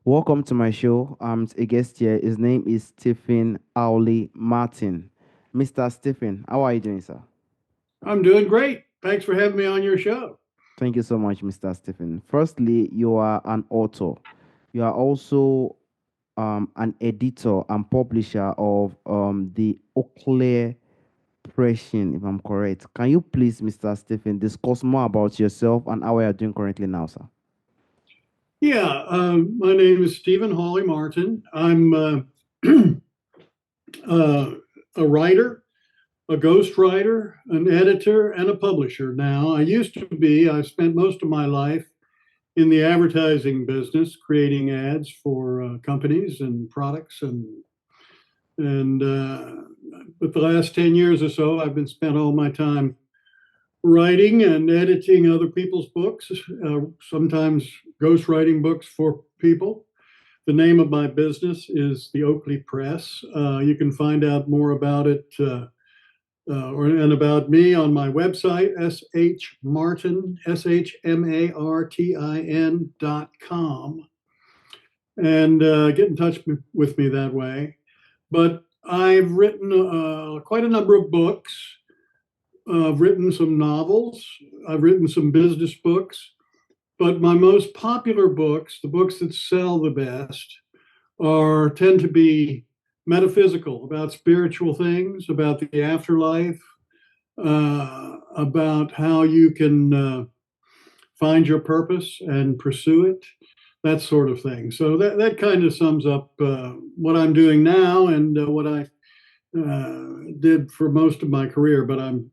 Welcome to my show. I'm a guest here. His name is Stephen Hawle Martin. Mr. Stephen, how are you doing, sir? I'm doing great. Thanks for having me on your show. Thank you so much, Mr. Stephen. Firstly, you are an author. You are also an editor and publisher of the Oakley Pressing, if I'm correct. Can you please, Mr. Stephen, discuss more about yourself and how you are doing currently now, sir? Yeah, my name is Stephen Hawley Martin. I'm uh, a writer, a ghostwriter, an editor, and a publisher now. I spent most of my life in the advertising business, creating ads for companies and products, and but the last 10 years or so, I've been spent all my time writing and editing other people's books, sometimes ghostwriting books for people. The name of my business is the Oakley Press. You can find out more about it and about me on my website, shmartin.com, and get in touch with me that way. But I've written quite a number of books. I've written some novels. I've written some business books. But my most popular books, the books that sell the best, are tend to be metaphysical, about spiritual things, about the afterlife, about how you can find your purpose and pursue it, that sort of thing. So that kind of sums up what I'm doing now and what I did for most of my career. But I'm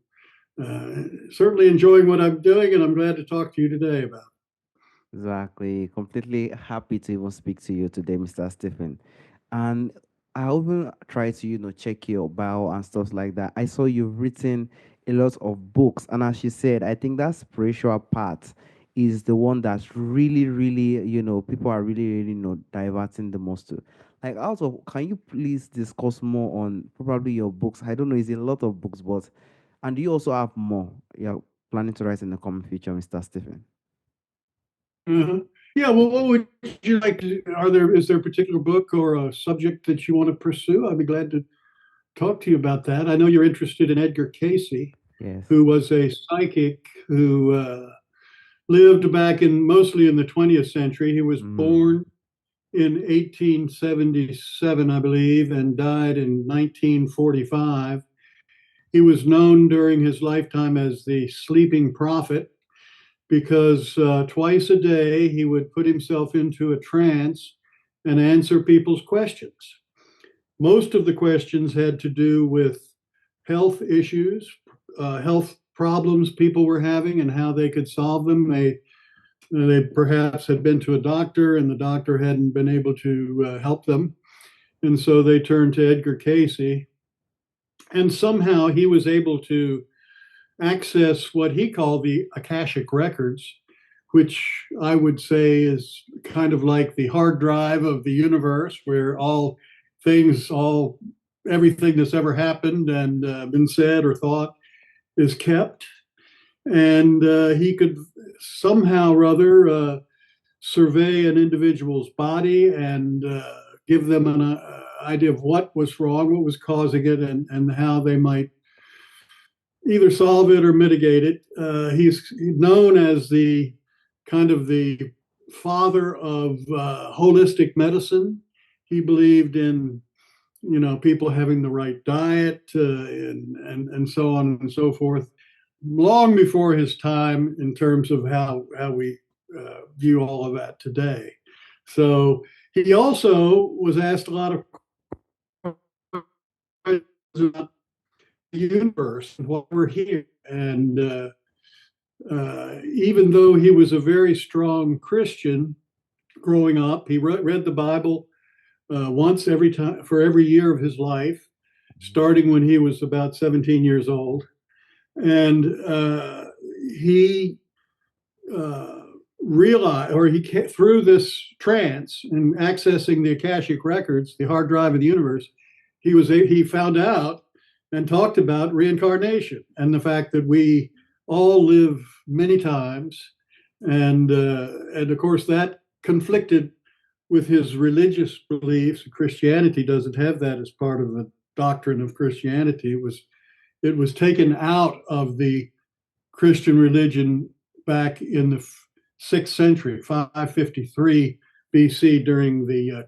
certainly enjoying what I'm doing, and I'm glad to talk to you today about it. Exactly. Completely happy to even speak to you today, Mr. Stephen. And I even try to, check your bio and stuff like that. I saw you've written a lot of books. And as you said, I think that spiritual part is the one that's really, really, people are really, really, diverting the most to. Like, also, can you please discuss more on probably your books? I don't know, it's a lot of books, but, and do you also have more you're planning to write in the coming future, Mr. Stephen? Uh-huh. Yeah, well, what would you like to? Is there a particular book or a subject that you want to pursue? I'd be glad to talk to you about that. I know you're interested in Edgar Cayce, Yes. who was a psychic who lived back in mostly in the 20th century. He was Mm. born in 1877, I believe, and died in 1945. He was known during his lifetime as the sleeping prophet because twice a day he would put himself into a trance and answer people's questions. Most of the questions had to do with health issues, health problems people were having, and how they could solve them. They perhaps had been to a doctor, and the doctor hadn't been able to help them, and so they turned to Edgar Cayce. And somehow he was able to access what he called the Akashic records, which I would say is kind of like the hard drive of the universe, where all everything that's ever happened and been said or thought is kept. And he could somehow or other survey an individual's body and give them an idea of what was wrong, what was causing it, and how they might either solve it or mitigate it. He's known as the kind of the father of holistic medicine. He believed in people having the right diet and so on and so forth, long before his time in terms of how we view all of that today. So he also was asked a lot of questions about the universe and what we're here. And even though he was a very strong Christian growing up, he read the Bible once every time for every year of his life, starting when he was about 17 years old. And he uh, realized, or through this trance and accessing the Akashic records, the hard drive of the universe, he found out and talked about reincarnation and the fact that we all live many times, and of course that conflicted with his religious beliefs. Christianity doesn't have that as part of the doctrine of Christianity. It was taken out of the Christian religion back in the sixth century, 553 BC, during the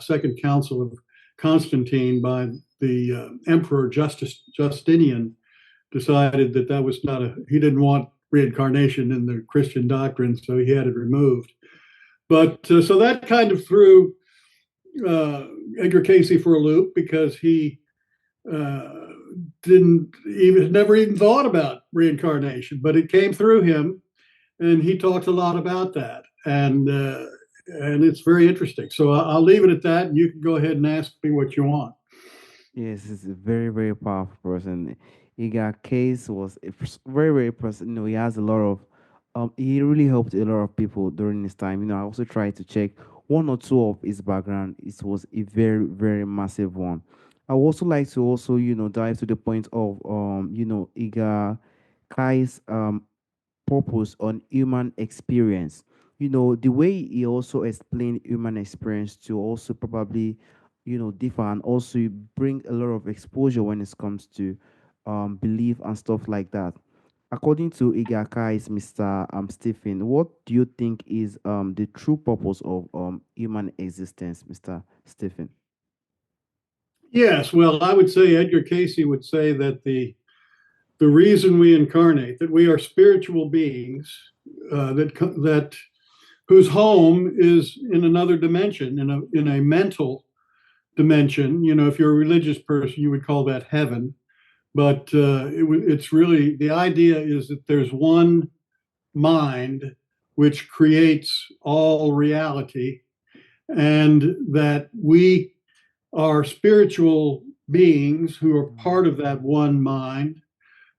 Second Council of Constantine by the Emperor Justinian. Decided that that was not a, he didn't want reincarnation in the Christian doctrine, so he had it removed. But so that kind of threw uh, Edgar Cayce for a loop, because he uh, didn't even never even thought about reincarnation, but it came through him, and he talked a lot about that, and it's very interesting. So I'll leave it at that, and you can go ahead and ask me what you want. Yes, he's a very, very powerful person. Edgar Case was a very, very person. He has a lot of, he really helped a lot of people during his time. I also tried to check one or two of his background. It was a very, very massive one. I would also like to also, dive to the point of, Edgar Case, purpose on human experience. The way he also explained human experience to also probably, differ and also bring a lot of exposure when it comes to belief and stuff like that. According to Igakai's Mr. Stephen, what do you think is the true purpose of human existence, Mr. Stephen? Yes, well, I would say Edgar Cayce would say that the reason we incarnate, that we are spiritual beings, that whose home is in another dimension, in a mental dimension. If you're a religious person, you would call that heaven. But it's really, the idea is that there's one mind which creates all reality, and that we are spiritual beings who are part of that one mind,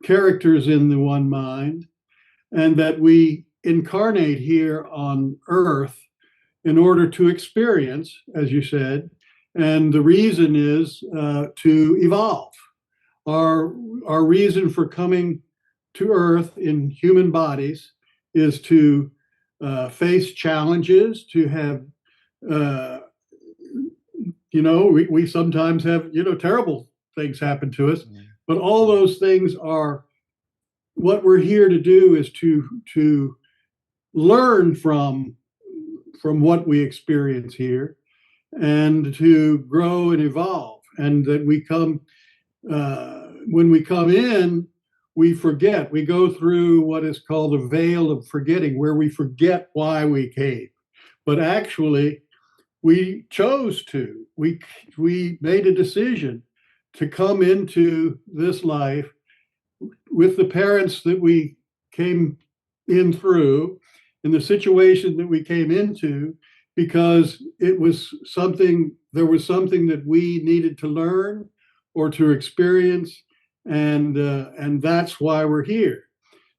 characters in the one mind, and that we incarnate here on earth in order to experience, as you said. And the reason is to evolve. Our, our reason for coming to earth in human bodies is to face challenges, to have, uh, we sometimes have, terrible things happen to us, Mm, but all those things are what we're here to do, is to learn from what we experience here, and to grow and evolve, and that we come when we come in, we forget. We go through what is called a veil of forgetting, where we forget why we came. But actually, we chose to. We made a decision to come into this life with the parents that we came in through, in the situation that we came into, because there was something that we needed to learn or to experience, and that's why we're here.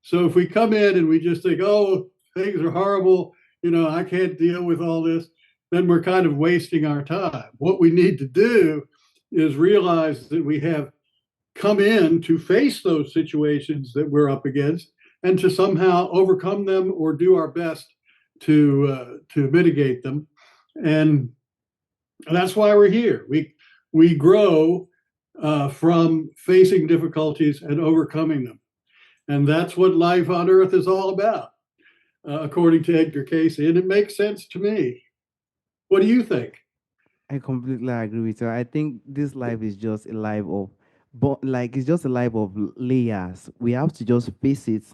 So if we come in and we just think, oh, things are horrible, I can't deal with all this, then we're kind of wasting our time. What we need to do is realize that we have come in to face those situations that we're up against, and to somehow overcome them or do our best to mitigate them. And that's why we're here. We grow from facing difficulties and overcoming them, and that's what life on Earth is all about, according to Edgar Cayce. And it makes sense to me. What do you think? I completely agree with you. I think this life is just a life of, but like it's just a life of layers. We have to just face it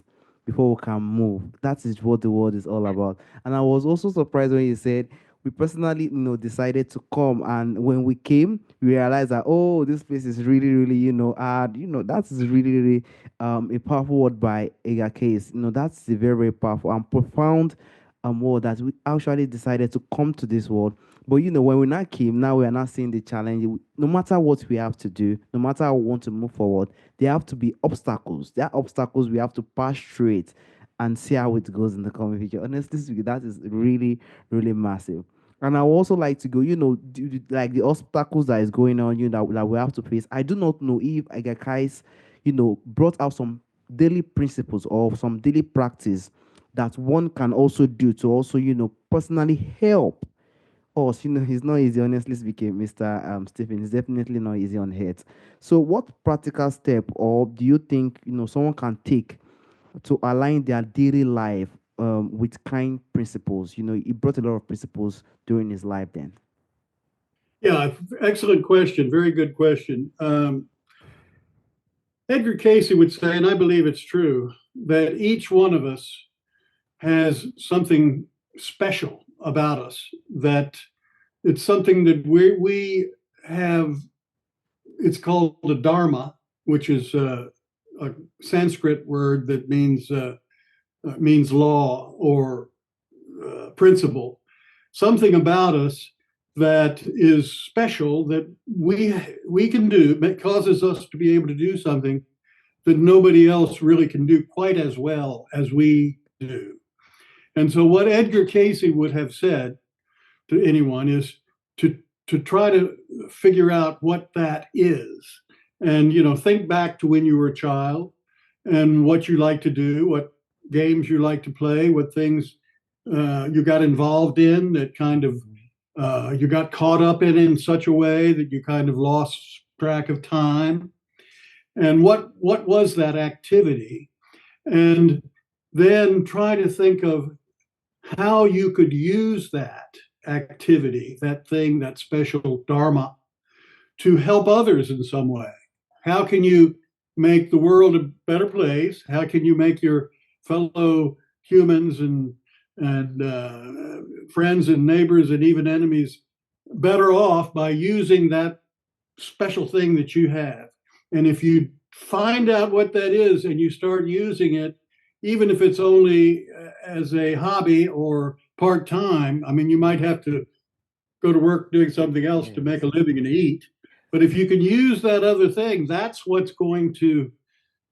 before we can move. That is what the world is all about. And I was also surprised when you said we personally, decided to come, and when we came, we realized that oh, this place is really, really, hard. That is really, really a powerful word by Edgar Case. That's a very, very powerful and profound word that we actually decided to come to this world. But when we now came, now we are not seeing the challenge. No matter what we have to do, no matter how we want to move forward, there have to be obstacles. There are obstacles we have to pass through it and see how it goes in the coming future. Honestly speaking, that is really, really massive. And I would also like to go, like the obstacles that is going on, that we have to face. I do not know if Agakais, brought out some daily principles or some daily practice that one can also do to also, personally help course, he's not easy, honestly speaking, Mr. Stephen. He's definitely not easy on head. So, what practical step or do you think someone can take to align their daily life with kind principles? He brought a lot of principles during his life. Then, Yeah, excellent question. Very good question. Edgar Cayce would say, and I believe it's true, that each one of us has something special about us, that it's something that we have. It's called the Dharma, which is a Sanskrit word that means law or principle. Something about us that is special that we can do that causes us to be able to do something that nobody else really can do quite as well as we do. And so, what Edgar Cayce would have said to anyone is to try to figure out what that is, and think back to when you were a child and what you like to do, what games you like to play, what things you got involved in that kind of you got caught up in such a way that you kind of lost track of time, and what was that activity, and then try to think of how you could use that activity, that thing, that special dharma, to help others in some way. How can you make the world a better place? How can you make your fellow humans and friends and neighbors and even enemies better off by using that special thing that you have? And if you find out what that is and you start using it, even if it's only as a hobby or part time, I mean, you might have to go to work doing something else to make yes. a living and eat. But if you can use that other thing, that's what's going to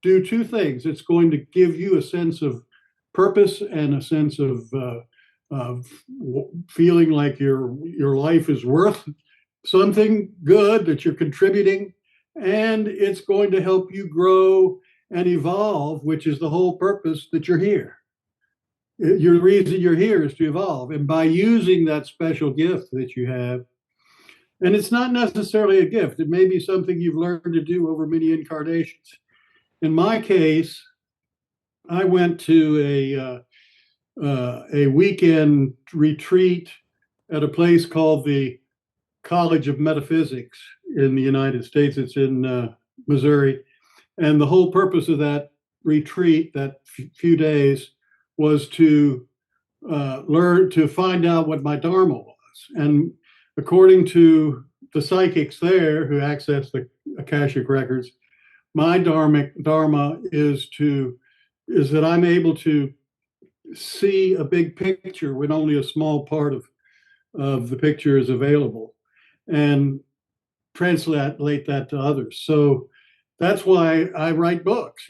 do two things. It's going to give you a sense of purpose and a sense of feeling like your life is worth something good, that you're contributing, and it's going to help you grow and evolve, which is the whole purpose that you're here. Your reason you're here is to evolve. And by using that special gift that you have, and it's not necessarily a gift, it may be something you've learned to do over many incarnations. In my case, I went to a weekend retreat at a place called the College of Metaphysics in the United States. It's in Missouri. And the whole purpose of that retreat, that few days, was to learn to find out what my Dharma was. And according to the psychics there who access the Akashic records, my Dharma is that I'm able to see a big picture when only a small part of the picture is available, and translate that to others. So that's why I write books.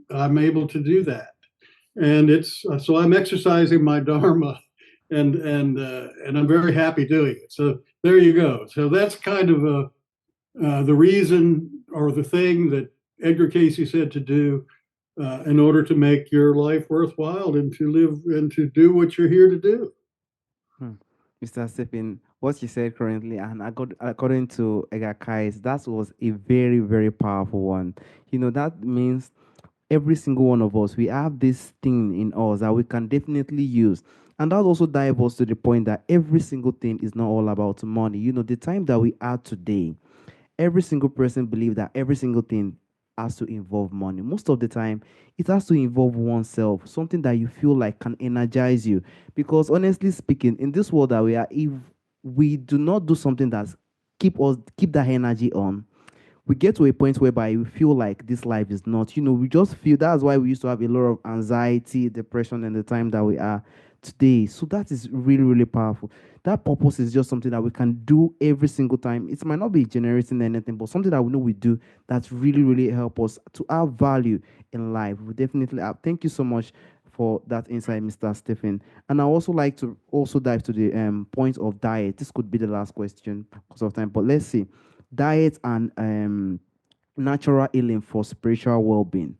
I'm able to do that, and it's so I'm exercising my dharma, and I'm very happy doing it. So there you go. So that's kind of the reason or the thing that Edgar Cayce said to do in order to make your life worthwhile and to live and to do what you're here to do. Hmm. Mr. Stephen, what you said currently, and according to Edgar Cayce, that was a very, very powerful one. That means every single one of us, we have this thing in us that we can definitely use. And that also dives us to the point that every single thing is not all about money. The time that we are today, every single person believes that every single thing has to involve money. Most of the time, it has to involve oneself, something that you feel like can energize you. Because honestly speaking, in this world that we are, if we do not do something that keep that energy on, we get to a point whereby we feel like this life is not, we just feel that's why we used to have a lot of anxiety, depression in the time that we are today. So that is really, really powerful. That purpose is just something that we can do every single time. It might not be generating anything, but something that we know we do that's really, really help us to add value in life. We definitely have. Thank you so much for that insight, Mr. Stephen. And I also like to also dive to the point of diet. This could be the last question because of time, but let's see diet and natural healing for spiritual well-being.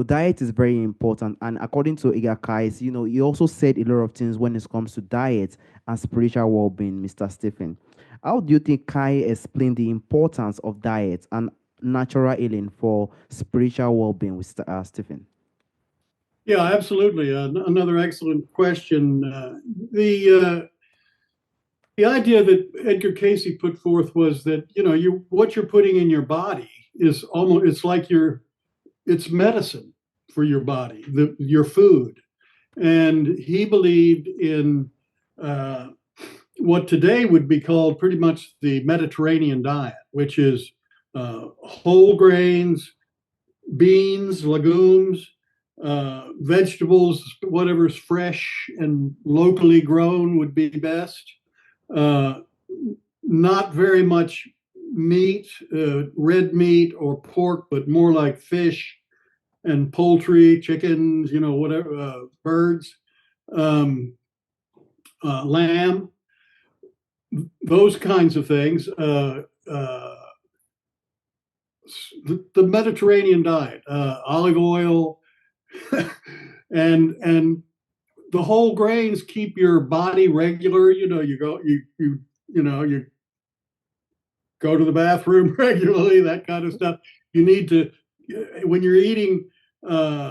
Diet is very important, and according to Edgar Cayce, he also said a lot of things when it comes to diet and spiritual well-being. Mr. Stephen, how do you think Kai explained the importance of diet and natural healing for spiritual well-being with Stephen? Yeah, absolutely. Another excellent question. The idea that Edgar Cayce put forth was that you what you're putting in your body is almost it's medicine for your body, your food, and he believed in uh, what today would be called pretty much the Mediterranean diet, which is whole grains, beans, legumes, vegetables, whatever's fresh and locally grown would be best. Uh, Not very much meat, red meat or pork, but more like fish and poultry, chickens, whatever, birds, um, lamb, those kinds of things. The Mediterranean diet, olive oil, and the whole grains keep your body regular. You go to the bathroom regularly, that kind of stuff. You need to when you're eating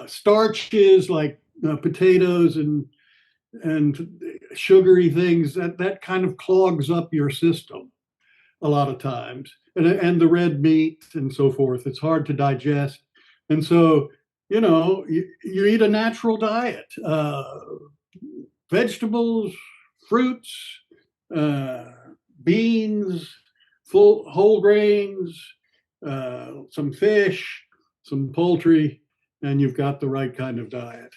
starches like potatoes and sugary things that kind of clogs up your system a lot of times, and the red meat and so forth. It's hard to digest, and so you eat a natural diet, vegetables, fruits, uh, beans, full whole grains, some fish, some poultry, and you've got the right kind of diet.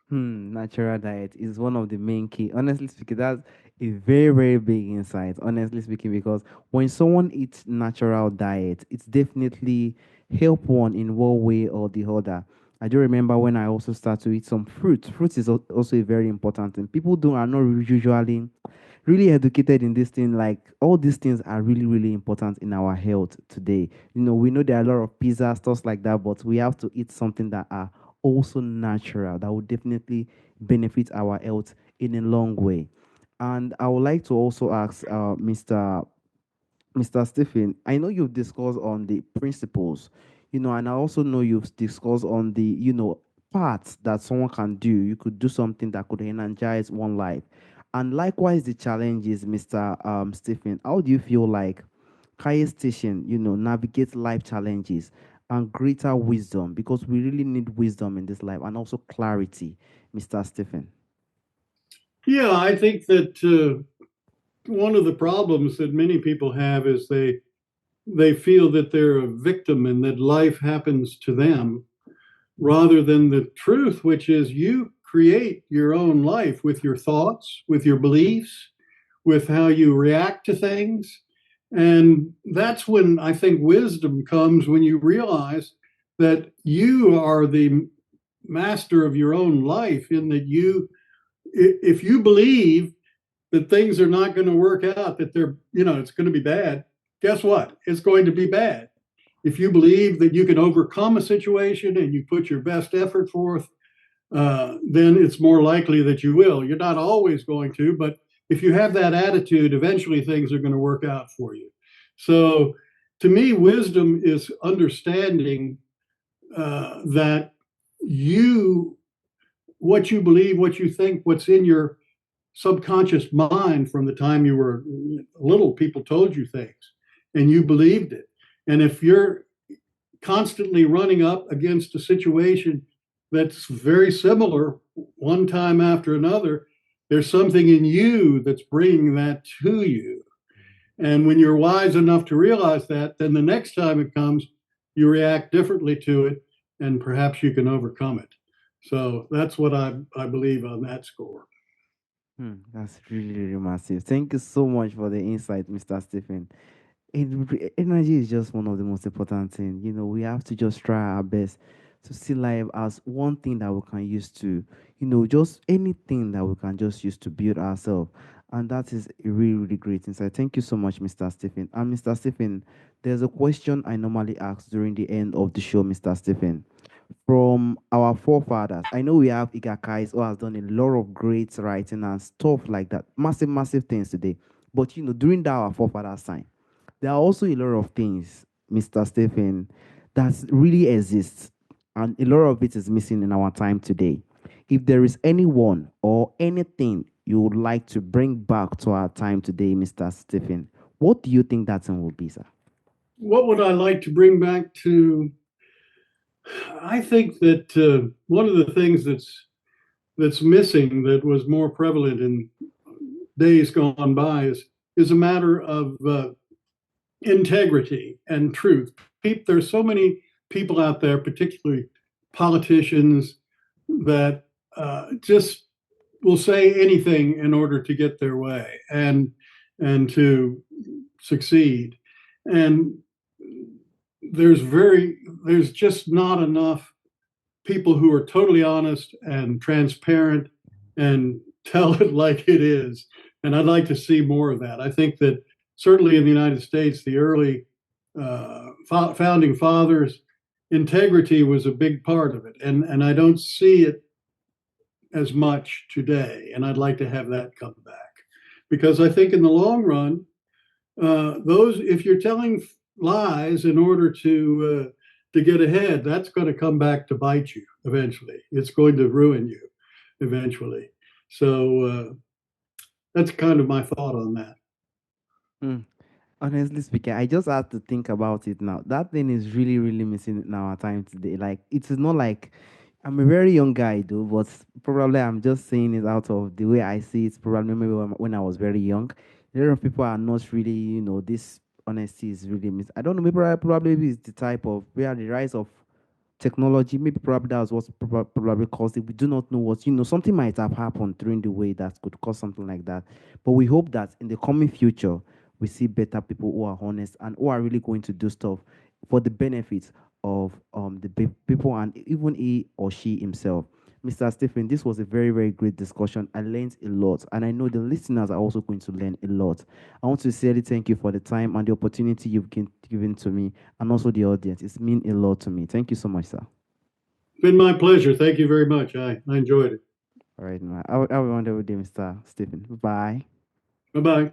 Natural diet is one of the main key. Honestly speaking, that's a very, very big insight. Honestly speaking, because when someone eats natural diet, it's definitely help one in one way or the other. I do remember when I also start to eat some fruit. Fruit is also a very important thing. People do are not usually really educated in this thing. Like all these things are really, really important in our health today. We know there are a lot of pizza stuff like that, but we have to eat something that are also natural that would definitely benefit our health in a long way. And I would like to also ask Mr. Stephen, I know you've discussed on the principles, and I also know you've discussed on the, parts that someone can do. You could do something that could energize one life. And likewise, the challenges, Mr. Stephen, how do you feel like Kaya Station, navigate life challenges and greater wisdom? Because we really need wisdom in this life and also clarity, Mr. Stephen. Yeah, I think that one of the problems that many people have is they feel that they're a victim and that life happens to them rather than the truth, which is you create your own life with your thoughts, with your beliefs, with how you react to things. And that's when I think wisdom comes, when you realize that you are the master of your own life, in that if you believe that things are not going to work out, that it's going to be bad, guess what? It's going to be bad. If you believe that you can overcome a situation and you put your best effort forth, then it's more likely that you will. You're not always going to, but if you have that attitude, eventually things are going to work out for you. So, to me, wisdom is understanding that you, what you believe, what you think, what's in your subconscious mind from the time you were little, people told you things and you believed it. And if you're constantly running up against a situation that's very similar one time after another, there's something in you that's bringing that to you. And when you're wise enough to realize that, then the next time it comes, you react differently to it and perhaps you can overcome it. So that's what I believe on that score. That's really, really massive. Thank you so much for the insight, Mr. Stephen. Energy is just one of the most important things. We have to just try our best to see life as one thing that we can use to, just anything that we can just use to build ourselves. And that is a really, really great insight. Thank you so much, Mr. Stephen. And Mr. Stephen, there's a question I normally ask during the end of the show, Mr. Stephen. From our forefathers, I know we have Edgar Cayce who has done a lot of great writing and stuff like that. Massive, massive things today. But during that our forefathers' time, there are also a lot of things, Mr. Stephen, that really exists, and a lot of it is missing in our time today. If there is anyone or anything you would like to bring back to our time today, Mr. Stephen, what do you think that thing will be, sir? What would I like to bring back to? I think that one of the things that's missing that was more prevalent in days gone by is a matter of integrity and truth. There's so many people out there, particularly politicians, that just will say anything in order to get their way and to succeed. And there's just not enough people who are totally honest and transparent and tell it like it is. And I'd like to see more of that. I think that certainly in the United States, the early founding fathers, integrity was a big part of it. And I don't see it as much today. And I'd like to have that come back. Because I think in the long run, if you're telling lies in order to get ahead, that's going to come back to bite you eventually. It's going to ruin you eventually. So that's kind of my thought on that. Mm. Honestly speaking, I just had to think about it now. That thing is really, really missing in our time today. Like, it is not like I'm a very young guy, though, but probably I'm just saying it out of the way I see it. Probably maybe when I was very young, a lot of people are not really, this honesty is really miss. I don't know. Maybe probably it's the type of where the rise of technology, maybe probably that was what probably caused it. We do not know what, something might have happened during the way that could cause something like that. But we hope that in the coming future, we see better people who are honest and who are really going to do stuff for the benefit of the people and even he or she himself. Mr. Stephen, this was a very, very great discussion. I learned a lot, and I know the listeners are also going to learn a lot. I want to sincerely thank you for the time and the opportunity you've given to me, and also the audience. It's mean a lot to me. Thank you so much, sir. It's been my pleasure. Thank you very much. I enjoyed it. All right, man. Have a wonderful day, Mr. Stephen. Bye. Bye bye.